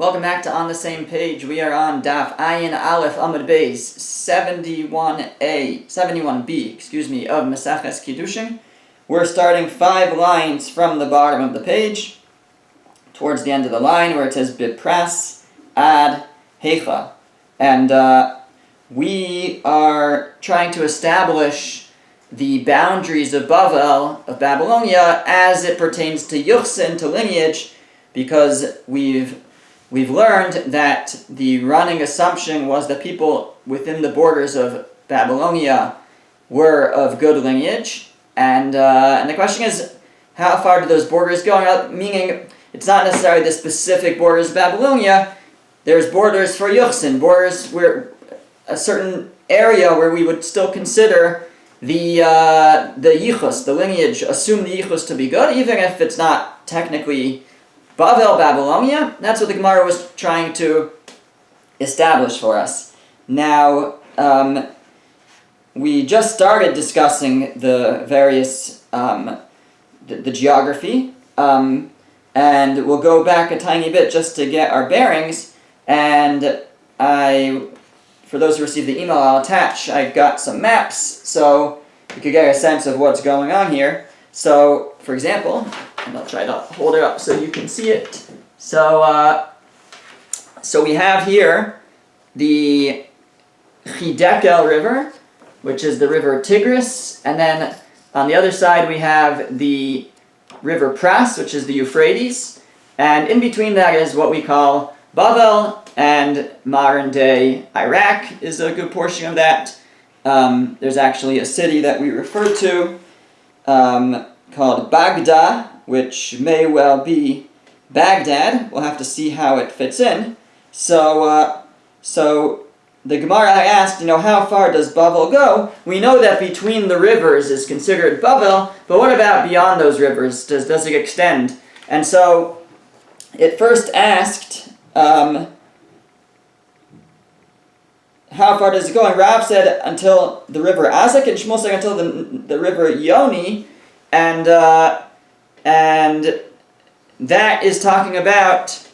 Welcome back to On the Same Page. We are on Daf Ayin Aleph Amud Beis 71b, of Maseches Kiddushin. We're starting 5 lines from the bottom of the page, towards the end of the line where it says Bipras ad Hecha. And we are trying to establish the boundaries of Bavel, of Babylonia, as it pertains to Yuchsin, to lineage, because we've learned that the running assumption was that people within the borders of Babylonia were of good lineage, and the question is, how far do those borders go? Meaning, it's not necessarily the specific borders of Babylonia. There's borders for Yuchsin, borders where a certain area where we would still consider the yichus, the lineage, assume the yichus to be good, even if it's not technically Bavel, Babylonia. That's what the Gemara was trying to establish for us. Now, we just started discussing the various, the geography, and we'll go back a tiny bit just to get our bearings, and for those who received the email I'll attach, I got some maps, so you could get a sense of what's going on here. So, for example, and I'll try to hold it up so you can see it. So we have here the Chidekel River, which is the river Tigris, and then on the other side we have the river Pras, which is the Euphrates, and in between that is what we call Bavel, and modern-day Iraq is a good portion of that. There's actually a city that we refer to called Baghdad, which may well be Baghdad. We'll have to see how it fits in. So the Gemara asked, how far does Bavel go? We know that between the rivers is considered Bavel, but what about beyond those rivers? Does it extend? And so it first asked, how far does it go? And Rav said until the river Azak, and Shmuel said until the river Yoni, and that is talking about,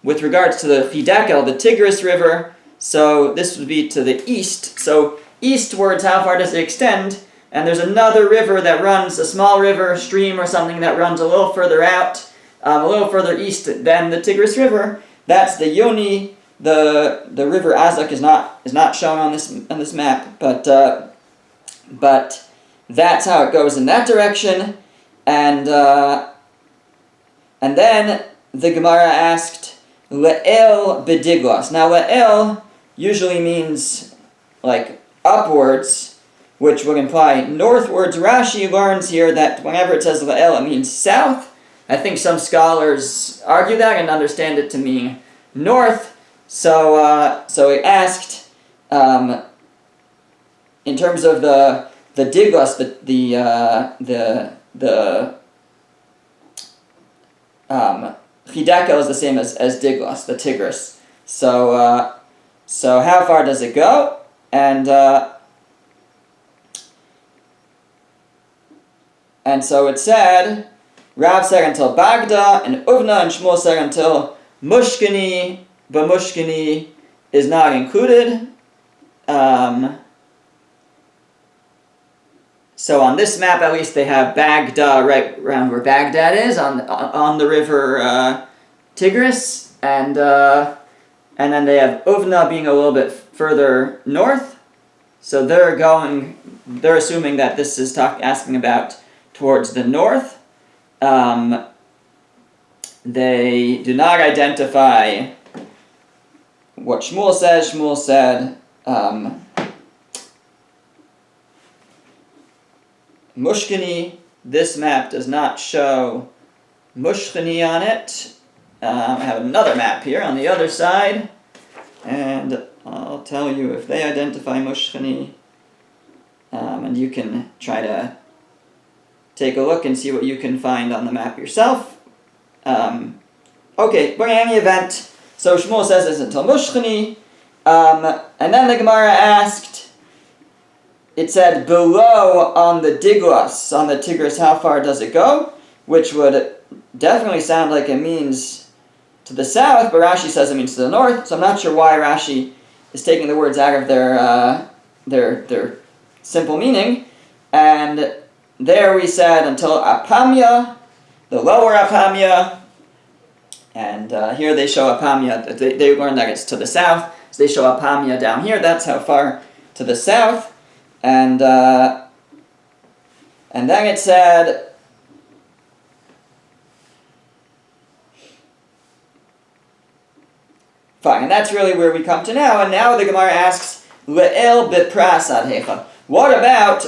with regards to the Chidekel, the Tigris River, so this would be to the east. So eastwards, how far does it extend? And there's another river that runs, a small river, stream or something that runs a little further out, a little further east than the Tigris River. That's the Yoni. The river Azak is not shown on this map, but that's how it goes in that direction, and then the Gemara asked Le'el bediglas. Now Le'el usually means like upwards, which would imply northwards. Rashi learns here that whenever it says Le'el, it means south. I think some scholars argue that and understand it to mean north. So it asked, in terms of the diglas, the Chidekel is the same as diglas, the Tigris. So how far does it go? And so it said, Rav said until Baghdad, and Uvna and Shmuel said until Mushkini, but Mushkini is not included. So on this map, at least, they have Baghdad right around where Baghdad is, on the river Tigris, and then they have Uvna being a little bit further north. So they're assuming that this is asking about towards the north. They do not identify what Shmuel says. Shmuel said Mushkini. This map does not show Mushkini on it. I have another map here on the other side, and I'll tell you if they identify Mushkini, and you can try to take a look and see what you can find on the map yourself. Okay, but in any event, so Shmuel says this until Mushkini, and then the Gemara asked, it said below on the Diglas, on the Tigris, how far does it go? Which would definitely sound like it means to the south, but Rashi says it means to the north, so I'm not sure why Rashi is taking the words out of their simple meaning. And there we said until Apamya, the lower Apamya, and here they show Apamya, they learned that it's to the south, so they show Apamya down here, that's how far to the south, and then it said, fine, and that's really where we come to now, and now the Gemara asks, Le'el bipras ad hecha. What about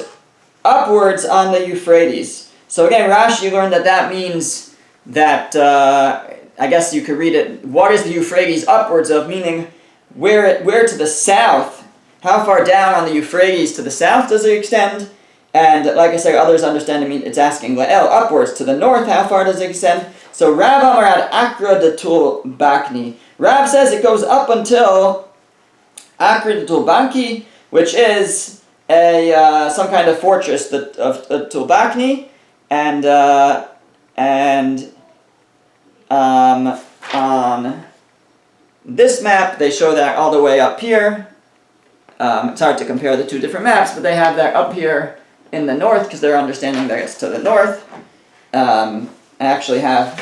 upwards on the Euphrates? So again, Rashi learned that means that, I guess you could read it, what is the Euphrates upwards of, meaning where to the south, how far down on the Euphrates to the south does it extend? And like I said, others understand it mean it's asking Le'el upwards to the north, how far does it extend? So Rav Amar ad Akra de Tul Bakni. Rav says it goes up until Akra de Tul Bakni, which is some kind of fortress of Tul Bakni, and on this map they show that all the way up here. It's hard to compare the two different maps, but they have that up here in the north because they're understanding that it's to the north. I actually have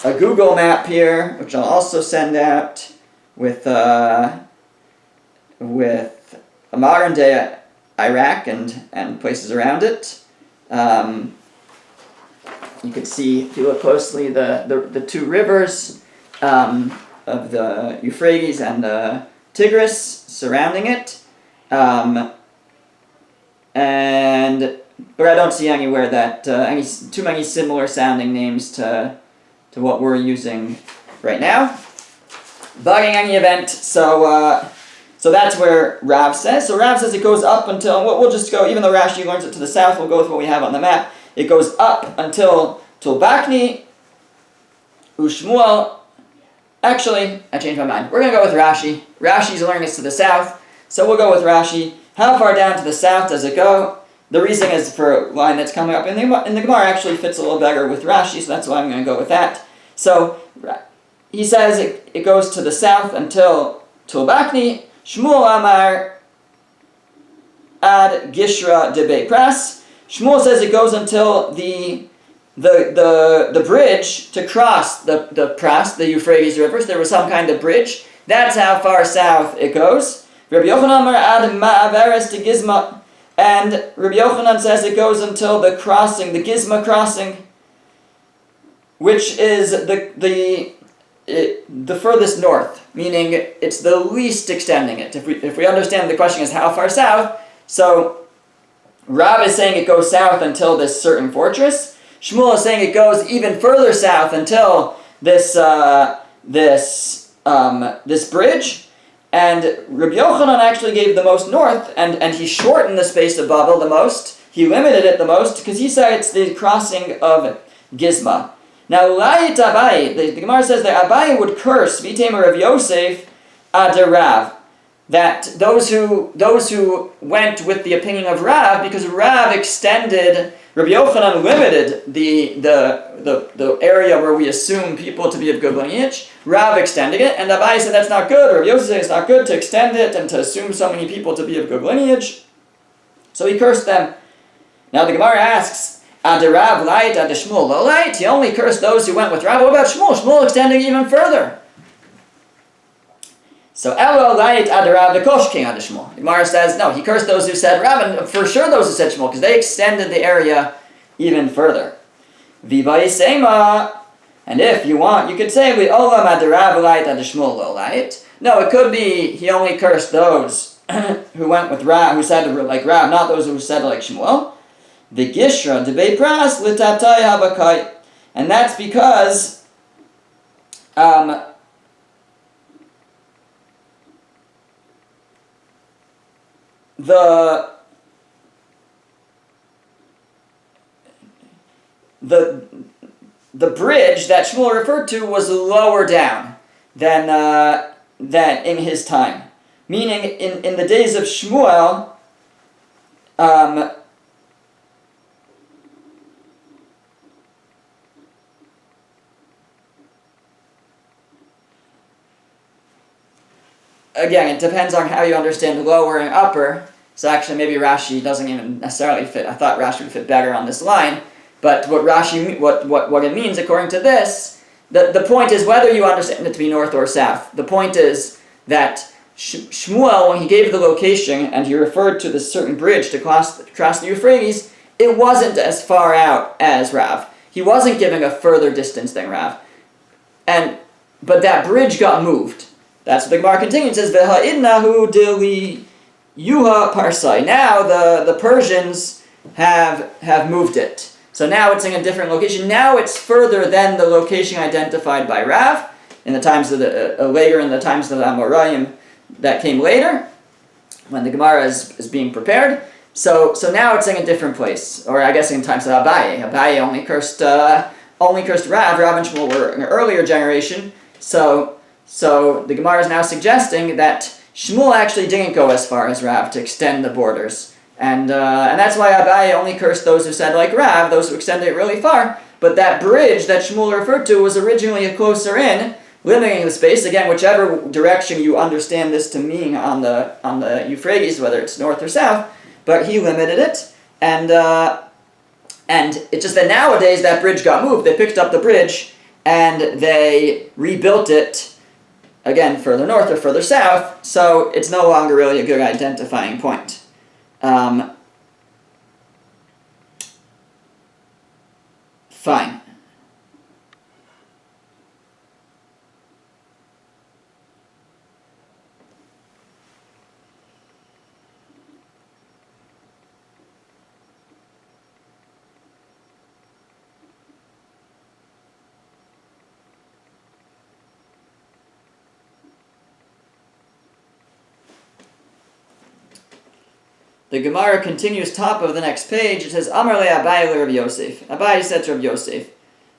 a Google map here, which I'll also send out with a modern day Iraq and places around it. You can see, if you look closely, the two rivers of the Euphrates and the Tigris surrounding it. But I don't see anywhere that too many similar sounding names to what we're using right now. But in any event, so that's where Rav says. So Rav says it goes up until, we'll just go, even though Rashi learns it to the south, we'll go with what we have on the map. It goes up until Tulbakni, Ushmuel. Actually, I changed my mind. We're going to go with Rashi. Rashi's learning it's to the south, so we'll go with Rashi. How far down to the south does it go? The reason is for a line that's coming up in the Gemara actually fits a little better with Rashi, so that's why I'm going to go with that. So he says it goes to the south until Tulbakni. Shmuel Amar ad Gishra de Beipras. Shmuel says it goes until the bridge to cross the Pras, the Euphrates rivers. There was some kind of bridge. That's how far south it goes. Rabbi Yochanan Amar ad Ma'averes de Gizma. And Rabbi Yochanan says it goes until the crossing, the Gizma crossing, which is the furthest north, meaning it's the least extending it. If we understand the question is how far south, so Rav is saying it goes south until this certain fortress. Shmuel is saying it goes even further south until this bridge. And Rabbi Yochanan actually gave the most north, and he shortened the space of Babel the most. He limited it the most because he said it's the crossing of Gizma. Now, Layit Abai, the Gemara says that Abai would curse V'itemer of Yosef Adarav, that those who went with the opinion of Rav, because Rav extended, Rabbi Yochanan limited the area where we assume people to be of good lineage. Rav extended it, and Abai said that's not good. Rabbi Yosef said it's not good to extend it and to assume so many people to be of good lineage. So he cursed them. Now the Gemara asks, Adarav light, Adashmuel lo light. He only cursed those who went with Rav. What about Shmuel? Shmuel extending even further. So Elo light Adarav v'kosh king Adashmuel. The Gemara says no. He cursed those who said Rav, and for sure those who said Shmuel, because they extended the area even further. V'bayisema. And if you want, you could say we olam Adarav light Adashmuel lo light. No, it could be he only cursed those who went with Rav, who said like Rav, not those who said like Shmuel. The Gishra de Beipras litatai habakai, and that's because the bridge that Shmuel referred to was lower down than in his time, meaning in the days of Shmuel. again, it depends on how you understand lower and upper. So actually, maybe Rashi doesn't even necessarily fit. I thought Rashi would fit better on this line. But what it means, according to this, the point is whether you understand it to be north or south. The point is that Shmuel, when he gave the location and he referred to this certain bridge to cross the Euphrates, it wasn't as far out as Rav. He wasn't giving a further distance than Rav. But that bridge got moved. That's what the Gemara continues. It says, V'ha'idnahu dili yuha parsai. Now the Persians have moved it. So now it's in a different location. Now it's further than the location identified by Rav in the times of later in the times of the Amoraim that came later, when the Gemara is being prepared. So now it's in a different place, or I guess in times of Abaye. Abaye only cursed Rav. Rav and Shmuel were an earlier generation. So the Gemara is now suggesting that Shmuel actually didn't go as far as Rav to extend the borders. And that's why Abaye only cursed those who said like Rav, those who extended it really far. But that bridge that Shmuel referred to was originally a closer in, limiting the space. Again, whichever direction you understand this to mean on the Euphrates, whether it's north or south, but he limited it. And it's just that nowadays that bridge got moved. They picked up the bridge and they rebuilt it, again, further north or further south, so it's no longer really a good identifying point. Fine. The Gemara continues top of the next page. It says, Amar le Abaye le Rav Yosef. Abaye said to Rav Yosef,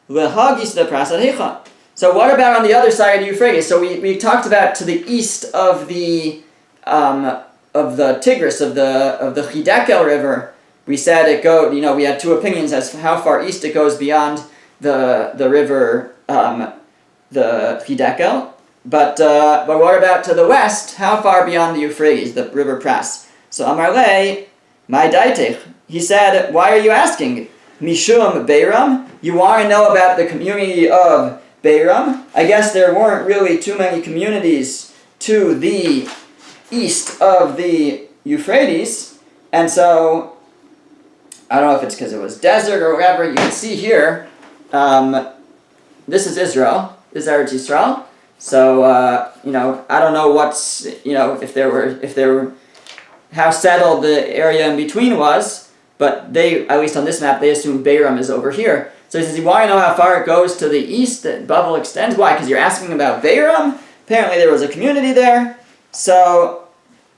Lehagis le prasad hecha. So what about on the other side of the Euphrates? So we talked about to the east of the Tigris, of the Chidekel River. We said it go. We had two opinions as to how far east it goes beyond the river, the Chidekel. But what about to the west? How far beyond the Euphrates, the river Pras? So Amar le, my daitech. He said, why are you asking? Mishum Beiram? You want to know about the community of Beiram? I guess there weren't really too many communities to the east of the Euphrates. And so, I don't know if it's because it was desert or whatever. You can see here, this is Israel. This is Eretz Yisrael. So, I don't know what's, if there were how settled the area in between was, but they, at least on this map, they assume Beiram is over here. So he says, you want to know how far it goes to the east that Bavel extends? Why? Because you're asking about Beiram? Apparently there was a community there. So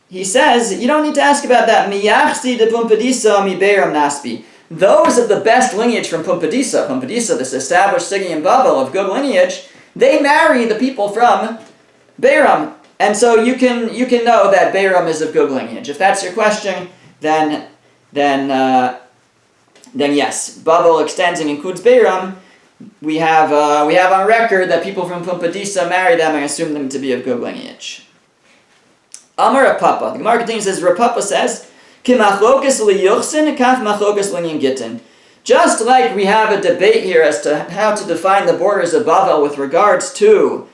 he says, you don't need to ask about that. Miyachsi de Pumbedisa mi Beiram naspi. Those of the best lineage from Pumbedisa, this established city in Bavel of good lineage, they marry the people from Beiram. And so you can know that Beiram is of good lineage. If that's your question, then yes, Babel extends and includes Beiram. We have on record that people from Pumbedisa marry them and assume them to be of good lineage. Amar Rav Papa. The Gemara continues, says, Rav Papa says, Ki machlokas liyuchsin, kaf machlokas linyan gittin. Just like we have a debate here as to how to define the borders of Babel with regards to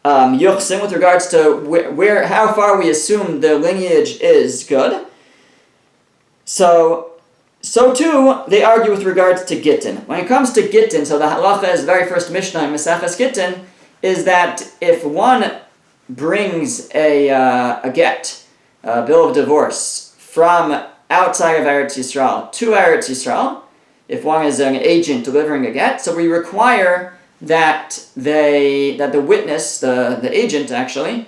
Yuchsin, with regards to how far we assume the lineage is good. So too, they argue with regards to Gittin. When it comes to Gittin, so the halacha is the very first Mishnah in Maseches Gittin, is that if one brings a get, a bill of divorce, from outside of Eretz Yisrael to Eretz Yisrael, if one is an agent delivering a get, so we require that the witness, the agent actually,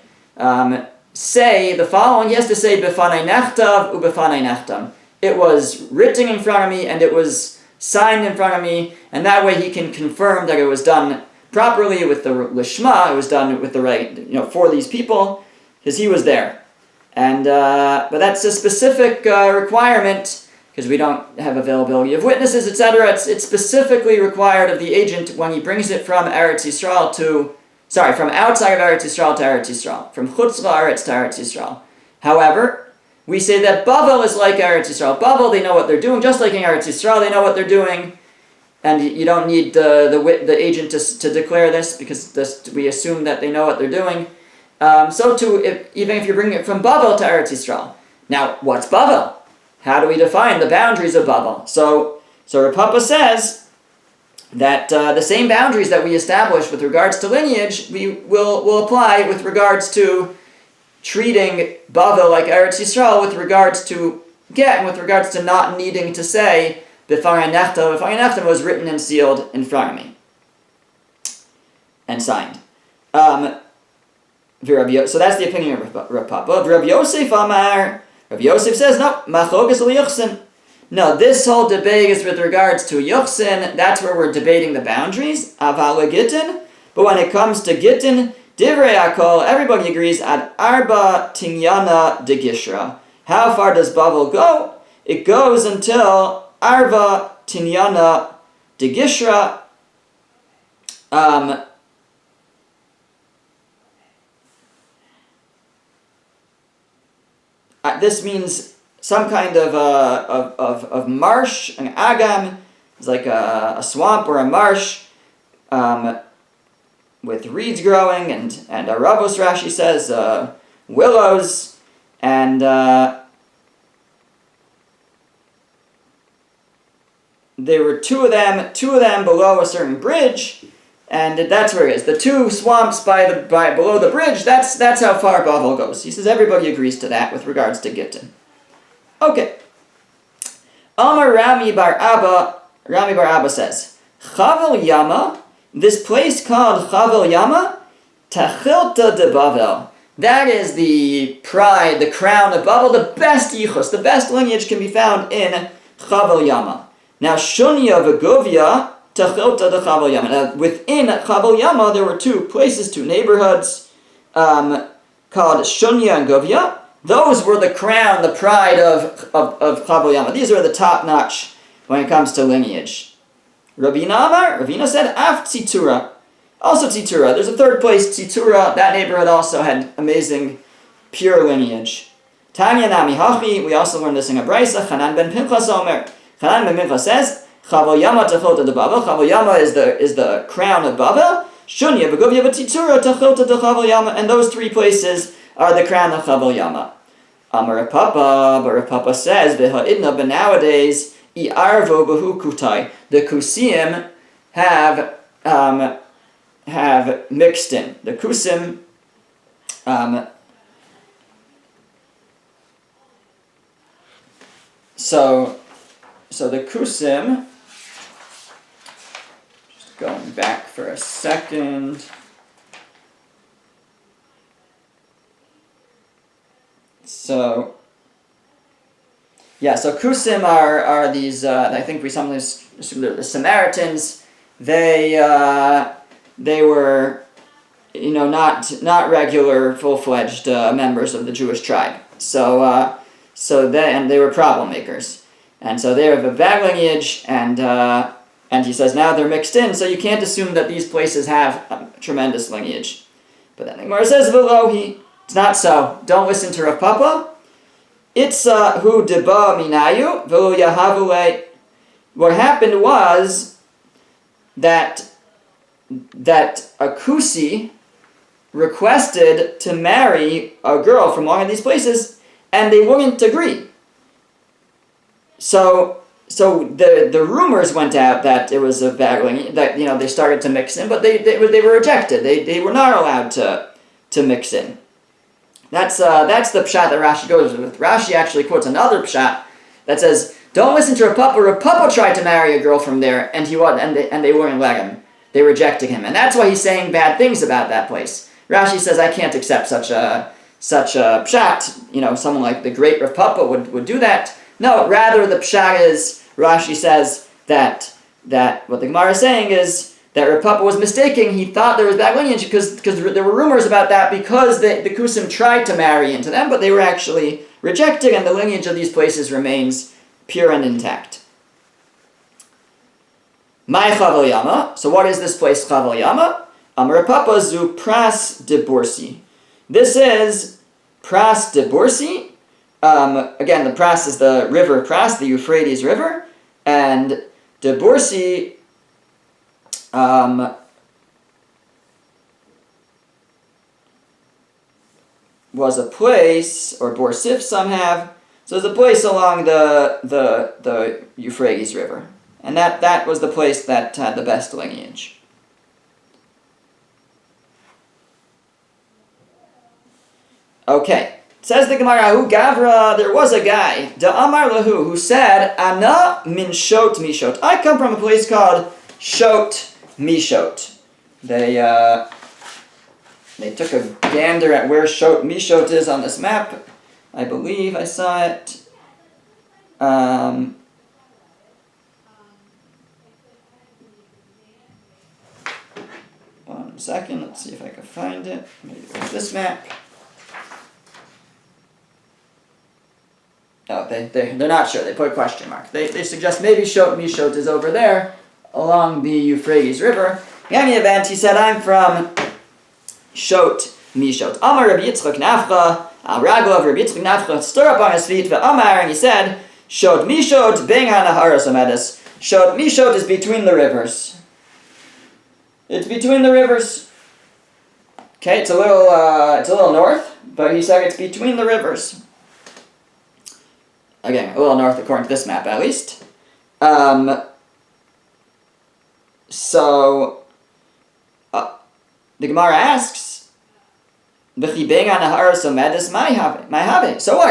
say the following. He has to say, Befanei nechtav ubefanei nechtam. It was written in front of me and it was signed in front of me, and that way he can confirm that it was done properly with the lishma, it was done with the right, for these people, because he was there. And but that's a specific requirement, because we don't have availability of witnesses, etc. It's specifically required of the agent when he brings it from Eretz Yisrael to from outside of Eretz Yisrael to Eretz Yisrael, from Chutz La'aretz to Eretz Yisrael. However, we say that Bavel is like Eretz Yisrael. Bavel, they know what they're doing, just like in Eretz Yisrael, they know what they're doing, and you don't need the agent to declare this, because we assume that they know what they're doing. So too, even if you're bringing it from Bavel to Eretz Yisrael. Now, what's Bavel? How do we define the boundaries of Bavel? So Rav Papa says that the same boundaries that we establish with regards to lineage, we will apply with regards to treating Bavel like Eretz Yisrael with regards to get, and with regards to not needing to say B'farei Nechta. B'farei Nechta was written and sealed in front of me and signed. So that's the opinion of Rav Papa. Rav Yosef Amar. Rav Yosef says, no, Machogas L'Yuchsin. No, this whole debate is with regards to Yuchsin. That's where we're debating the boundaries. Aval Gittin. But when it comes to Gittin, Divrei Akol, everybody agrees at Arba Tinyana de Gishra. How far does Bavel go? It goes until Arba Tinyana de Gishra. This means some kind of marsh, an agam, is like a swamp or a marsh with reeds growing, and Aravos, Rashi says, willows, and there were two of them below a certain bridge, and that's where it is. The two swamps below the bridge, that's how far Bavel goes. He says everybody agrees to that with regards to Gittin. Okay. Amar Rami Bar Abba says, Chavel Yama, this place called Chavel Yama, Tachilta de Bavel. That is the pride, the crown of Bavel, the best yichus, the best lineage can be found in Chavel Yama. Now, Shunya V'Govia, Tachilta de Chavel Yama. Now, within Chavel Yama, there were two places, two neighborhoods, called Shunya and Govia. Those were the crown, the pride of Chavel Yama. These are the top-notch when it comes to lineage. Ravina said, Af Tzitura. Also Tzitura. There's a third place, Tzitura. That neighborhood also had amazing, pure lineage. Tanya Nami Hachi. We also learned this in a Brisa. Chanan ben Pinchas Omer. Chanan ben Pinchas says, Chavel Yama Tachilta de Bavel. Chavel Yama is the crown of Bavel. Shunya Beguvia B'Tzitura Tachilta de Chavel Yama. And those three places are the crown of Chavel Yama. Amar Rav Papa, but Rav Papa says, V'ha'idna, but nowadays, I'arvo B'hu Kutai. The Kusim have mixed in. The Kusim so the Kusim, just going back for a second. So Kusim are these, I think we sometimes assume they're the Samaritans. They were, not regular, full-fledged members of the Jewish tribe. So they were problem makers. And so they have a bad lineage, and he says now they're mixed in, so you can't assume that these places have a tremendous lineage. But then the Gemara says, Velohi, it's not so. Don't listen to Rav Papa. It's hu deba minayu v'lo yahavule. What happened was that a Kusi requested to marry a girl from one of these places, and they wouldn't agree. So the rumors went out that it was a bad lineage, that they started to mix in, but they were rejected. They were not allowed to mix in. That's the pshat that Rashi goes with. Rashi actually quotes another pshat that says, "Don't listen to Rav Papa. Rav Papa tried to marry a girl from there, and they wouldn't let him. They rejected him, and that's why he's saying bad things about that place." Rashi says, "I can't accept such a pshat. Someone like the great Rav Papa would do that." No, rather the pshat is Rashi says that what the Gemara is saying is that Rav Papa was mistaken. He thought there was bad lineage because there were rumors about that, because the Kusim tried to marry into them, but they were actually rejected, and the lineage of these places remains pure and intact. Mai Chavel Yama. So what is this place Chavel Yama? Amar Papa zu Pras de Borsi. This is Pras de Borsi. Again, the Pras is the river Pras, the Euphrates River, and de Borsi was a place, or Borsif some have, so it's a place along the Euphrates River. And that was the place that had the best lineage. Okay. Says the Gemara, Hu Gavra, there was a guy, Da Amar Lahu, who said, Ana min Shot Mishot. I come from a place called Shot Mishot. They took a gander at where Shot Mishot is on this map. I believe I saw it. 1 second, let's see if I can find it. Maybe it's this map. No, they're not sure. They put a question mark. They suggest maybe Shot Mishot is over there along the Euphrates River. In any event, he said, I'm from Shot Mishot. Amar Rabbi Yitzchak Nafcha, al Raglav Rabbi Yitzchak Nafcha, stood up on his feet, Amar, and he said, Shot Mishot, Beng HaNaharos Amedis. Shot Mishot is between the rivers. It's between the rivers. Okay, it's a little north, but he said it's between the rivers. Again, a little north according to this map, at least. So the Gemara asks, so what?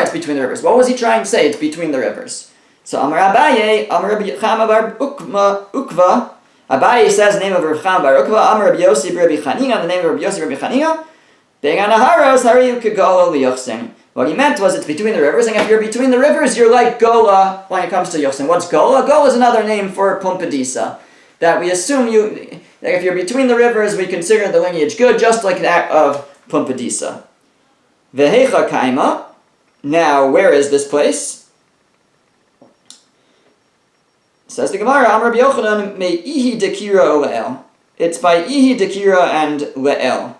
It's between the rivers. What was he trying to say? It's between the rivers. So Amar Abaye, Amar Rabbi Chama bar Ukva. Abaye says the name of Rabbi Chama bar Ukva. Amar Rabbi Yossi bar Rabbi Chanina, the name of Rabbi Yossi bar Rabbi Chanina. Be'en Naharos hariyu kegolo liyochsin. What he meant was it's between the rivers, and if you're between the rivers, you're like Gola when it comes to Yochsin. What's Gola? Gola is another name for Pumbedisa. That we assume that if you're between the rivers, we consider the lineage good, just like that of Pumbedisa. Vehecha Kaima. Now, where is this place? Says the Gemara, Amar Rabbi Yochanan, me Ihi Dekira Le'el. It's by Ihi Dekira and Le'el.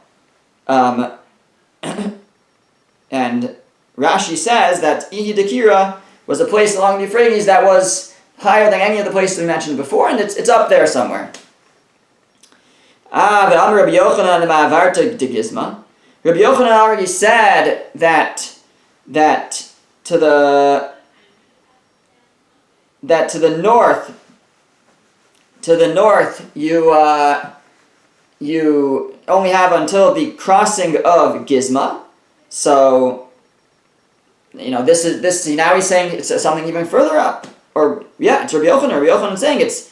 And Rashi says that Ihi Dekira was a place along the Euphrates that was higher than any of the places we mentioned before, and it's up there somewhere. Ve'amar Rabbi Yochanan ma'avarta de Gizma. Rabbi Yochanan already said that to the north you only have until the crossing of Gizma. So this now he's saying it's something even further up. Or it's Rabbi Yochanan. Rabbi Yochanan saying it's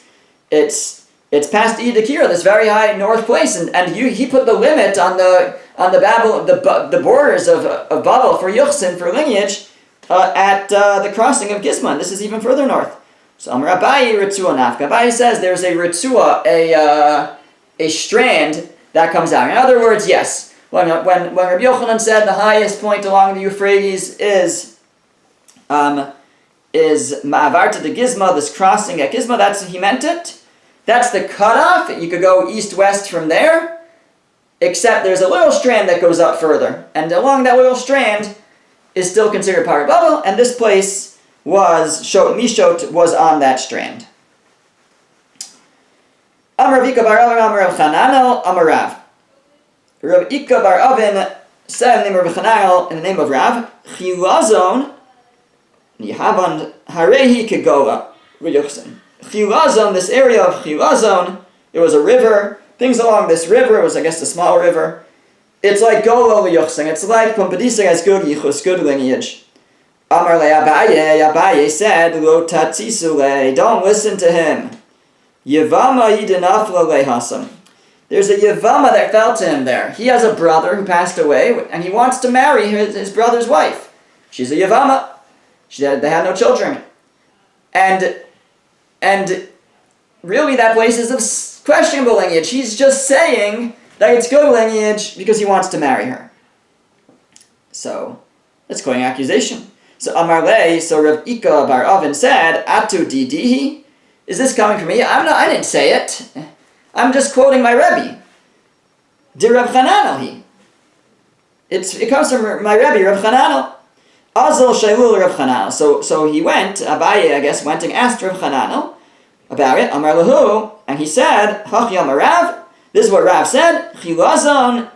past Idakira, this very high north place, and he put the limit on the borders of Babel for Yuchsin, for lineage, at the crossing of Gizma. This is even further north. So Amar Abaye Ritzua Nafka. Abaye says there's a Ritzua, a strand that comes out. In other words, yes, when Rabbi Yochanan said the highest point along the Euphrates is Ma'avarta de Gizma, this crossing at Gizma, he meant it. That's the cutoff. You could go east-west from there, except there's a little strand that goes up further. And along that little strand is still considered part of Babel, and this place Shot Mishot was on that strand. Amar Rav Ika bar Avin, Amar Rav Chananel, Amar Rav. Rav Ika bar Avin said in the name of Rav Chananel, in the name of Rav, Chilazon, Yihavan Harehi Kegola, Ryuchsin. Chilazon, this area of Chilazon, it was a river. Things along this river, it was, I guess, a small river. It's like Gola Ryuchsin. It's like Pumbedisa has good yichus, good lineage. Amar le Abaye said, Lo tatzisule, don't listen to him. Yevama yidinafla lehasam. There's a Yevama that fell to him there. He has a brother who passed away, and he wants to marry his brother's wife. She's a Yevama. They had no children. And really that place is of questionable lineage. He's just saying that it's good lineage because he wants to marry her. So, that's quite an accusation. So Amar Le, so Rav Ika bar Avin said, Atu didihi? Is this coming from me? I didn't say it. I'm just quoting my Rebbe. Di Rav Chananel it comes from my Rebbe, Rav Chananel. Azal Shailul Rav Chananel. So he went, Abaye, I guess, went and asked Rav Chananel about it. Amar Lahu, and he said, Hachi Amar Rav, this is what Rav said, Chilazon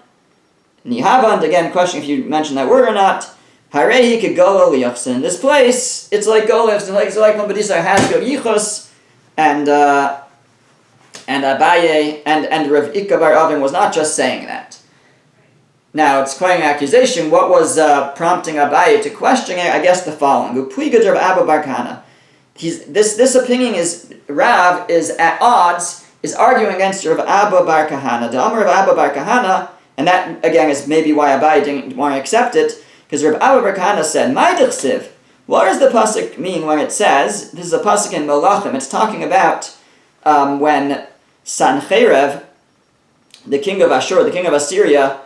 Nihavan, again, question if you mentioned that word or not. Harehi Kegolo Liyachsin. In this place, it's like Golevs, it's like when Badisa has Go Yichus, and Abaye, and Rav Ika Bar Avin was not just saying that. Now, it's quite an accusation. What was prompting Abaye to question it? I guess the following. Upligad Rav Abba Bar Kahana. This opinion is, Rav is at odds, is arguing against Rav Abba Bar Kahana. The Amar Rav Abba Bar Kahana, and that, again, is maybe why Abaye didn't want to accept it, because Rav Abba Bar Kahana said, Ma'idich what does the pasuk mean when it says, this is a pasuk in Melachim, it's talking about when Sancherev, the king of Ashur, the king of Assyria,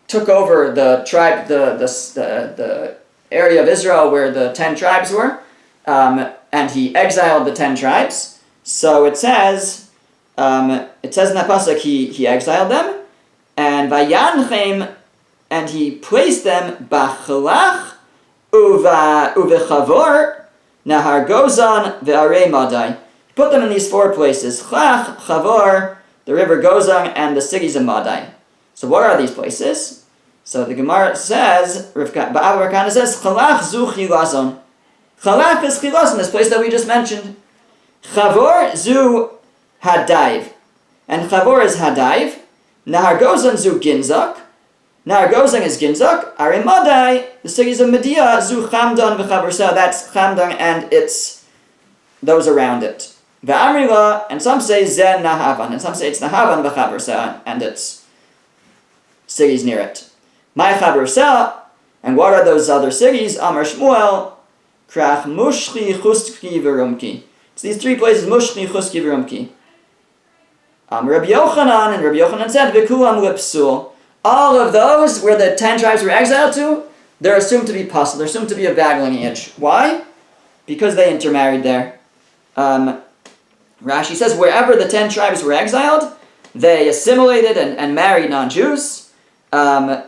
took over the tribe, the area of Israel where the 10 tribes were, and he exiled the 10 tribes. So it says in that pasuk he exiled them, and Vayanchem, and he placed them Bachalach uvechavor Nahar Gozan ve'arei Madai. He put them in these 4 places: Chlach, Chavor, the river Gozan, and the cities of Madai. So what are these places? So the Gemara says, Ba'av Rakana says, Chalach zu chilazon. Chalach is chilazon, this place that we just mentioned. Chavor zu hadaiv. And Chavor is hadaiv. Nahar Gozan zu ginzak. Nahar Gozan is ginzak. Arimadai, the cities of Media, zu chamdan v'chaversa. That's chamdan and it's those around it. V'amrila, and some say zen nahavan. And some say it's nahavan v'chaversa and it's cities near it. My Chaversa, and what are those other cities? Amar Shmuel, Krach Mushchi, Chuski, Verumki. It's these 3 places, Mushchi, Chuski, Verumki. Rabbi Yochanan, and Rabbi Yochanan said, V'kulam Lipsul. All of those where the 10 tribes were exiled to, they're assumed to be puzzle. They're assumed to be of bad lineage. Why? Because they intermarried there. Rashi says, wherever the 10 tribes were exiled, they assimilated and married non-Jews. And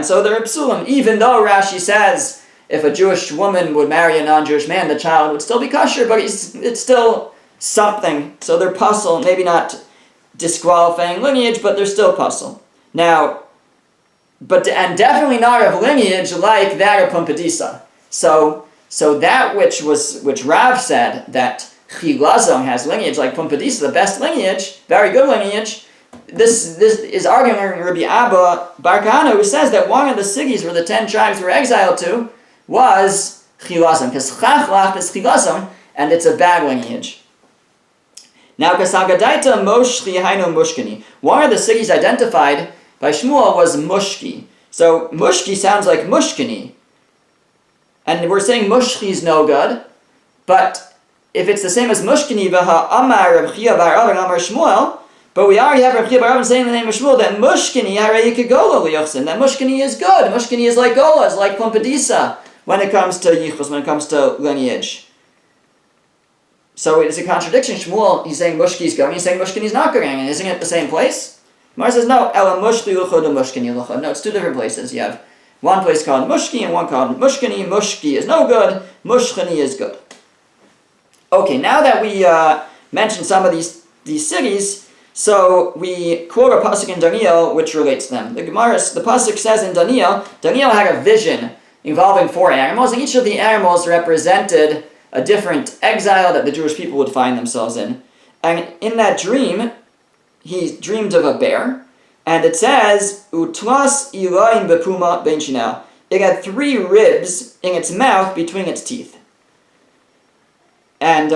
so they're psulim. Even though Rashi says if a Jewish woman would marry a non-Jewish man, the child would still be kosher, but it's still something. So they're puzzle, maybe not disqualifying lineage, but they're still puzzle. Now, and definitely not of lineage like that of Pumbedisa. So that which Rav said that Chilazon has lineage like Pumbedisa, the best lineage, very good lineage. This is arguing Rabbi Abba Bar Kahana, who says that one of the cities where the 10 tribes were exiled to was Chilazon, because Chachlach is Chilazon, and it's a bad lineage. Now, Kasagadaita Moshchi Hainu Mushkini. One of the cities identified by Shmuel was Mushki. So Mushki sounds like Mushkini. And we're saying Mushki is no good, but if it's the same as Mushkini, Vaha Amar Reb Chia Bar Avin Amar Shmuel, but we already have Reb Chia Bar Avin saying the name of Shmuel that Mushkini Harei Kegolo Liyachsin, that Mushkini is good. Mushkini is like Gola, is like Pumbedisa when it comes to Yichus, when it comes to lineage. So it's a contradiction. Shmuel, he's saying Mushki is going, he's saying Mushkini is not going, and isn't it the same place? Mar says no, Ela Mushki Luchod and Mushkini Luchod. No, it's 2 different places. You have one place called Mushki and one called Mushkini. Mushki is no good, Mushkini is good. Okay, now that we mentioned some of these cities, so we quote a pasuk in Daniel which relates to them. The pasuk says in Daniel had a vision involving 4 animals, and each of the animals represented a different exile that the Jewish people would find themselves in. And in that dream, he dreamed of a bear, and it says, Utlas ilaim bepuma ben shinal. It had 3 ribs in its mouth between its teeth. And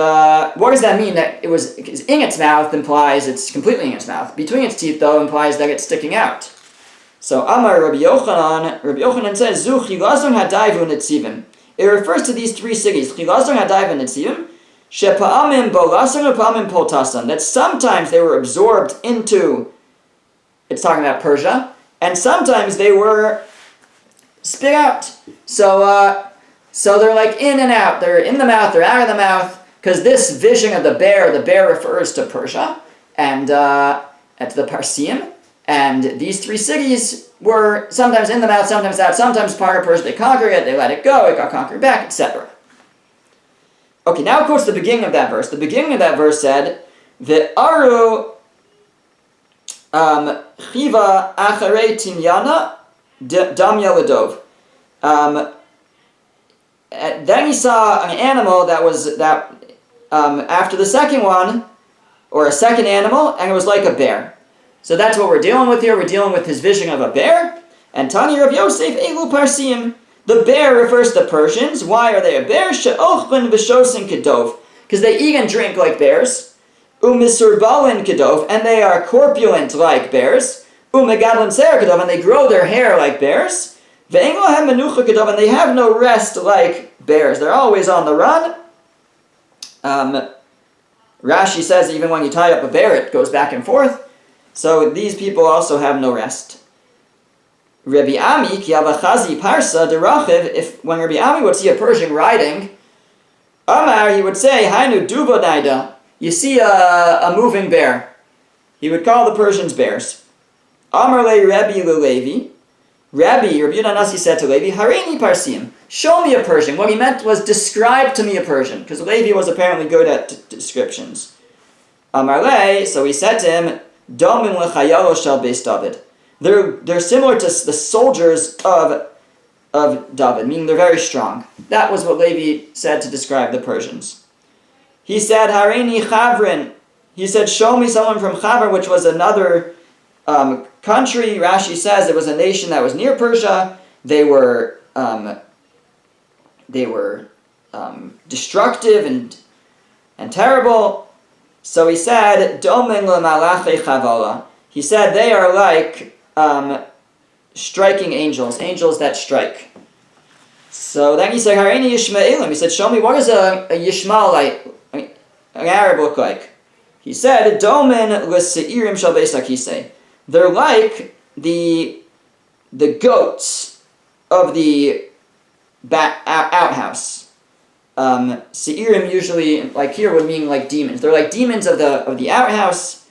what does that mean? That it was in its mouth implies it's completely in its mouth. Between its teeth, though, implies that it's sticking out. So Amar Rabbi Yochanan says, Zu chilazon hadaivu netzivim. It refers to these 3 cities, Chilazon, Hadaiv, and Netzivim, Shepa'amim Bolasan, Pa'amim Poltasan, that sometimes they were absorbed into, it's talking about Persia, and sometimes they were spit out. So they're like in and out, they're in the mouth, they're out of the mouth, because this vision of the bear refers to Persia, and at the Parsim, and these three cities were sometimes in the mouth, sometimes out, sometimes part of Persia. They conquered it, they let it go, it got conquered back, etc. Okay, now of course the beginning of that verse. The beginning of that verse said, Ve'aru chiva acharei timyana dam yaladov. Then he saw an animal after the second one, or a second animal, and it was like a bear. So that's what we're dealing with here. We're dealing with his vision of a bear. And Tani Rav Yosef Elu Parsim. The bear refers to Persians. Why are they a bear? She'ochben v'shosin kedov. Because they eat and drink like bears. Umisurbalin kedov. And they are corpulent like bears. Umegadlin ser kedov. And they grow their hair like bears. Ve'en lohem menucha kedov. And they have no rest like bears. They're always on the run. Rashi says even when you tie up a bear, it goes back and forth. So these people also have no rest. Rabbi Ami, ki avachazi parsa derachiv, if when Rabbi Ami would see a Persian riding, Amar, he would say, Hainu duvodaida, you see a moving bear. He would call the Persians bears. Amar le Rabbi Levi, Rabbi Yehuda Nasi said to Levi, Hareini parsim, show me a Persian. What he meant was describe to me a Persian, because Levi was apparently good at descriptions. Amar le, so he said to him, Domin lechayalo shel beis David. They're similar to the soldiers of David, meaning they're very strong. That was what Levi said to describe the Persians. He said, Hareini Chavrin. He said, show me someone from Chavrin, which was another country. Rashi says it was a nation that was near Persia. They were destructive and terrible. So he said, Domen le'malache chavala. He said they are like striking angels that strike. So then he said, Hareini Yishmaelim. He said, show me, what does a Yishmaelite, an Arab, look like? He said, Domen le'seirim shel beis hakisei. They're like the goats of the outhouse. Seirim usually, like here, would mean like demons. They're like demons of the outhouse.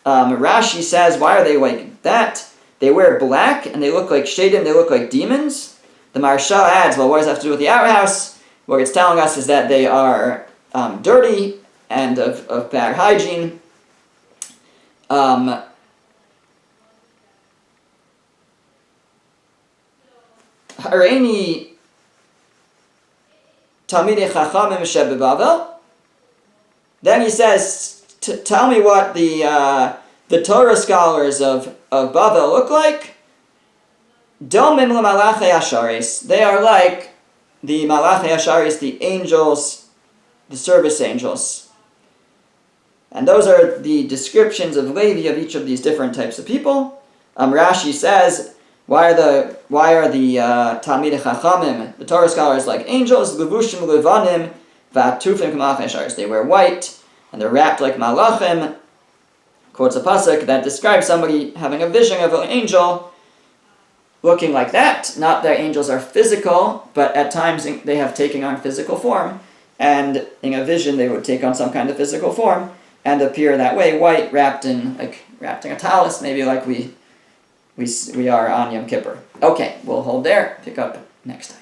Rashi says, why are they like that? They wear black and they look like shadim, they look like demons. The Maharsha adds, well, what does that have to do with the outhouse? What it's telling us is that they are dirty and of bad hygiene. Hareini Talmidei Chachamim shebeBavel. Then he says, tell me what the Torah scholars of Bavel look like. Domim lemalachei asharis. They are like the malachei asharis, the angels, the service angels. And those are the descriptions of Levi of each of these different types of people. Rashi says, why are the Talmidei Chachamim, the Torah scholars, like angels? Levushim levanim v'atufim k'malachei asharis. They wear white and they're wrapped like malachim. Quotes a pasuk that describes somebody having a vision of an angel looking like that. Not that angels are physical, but at times they have taken on physical form, and in a vision they would take on some kind of physical form and appear that way, white, wrapped in a talus, maybe like we are on Yom Kippur. Okay, we'll hold there. Pick up next time.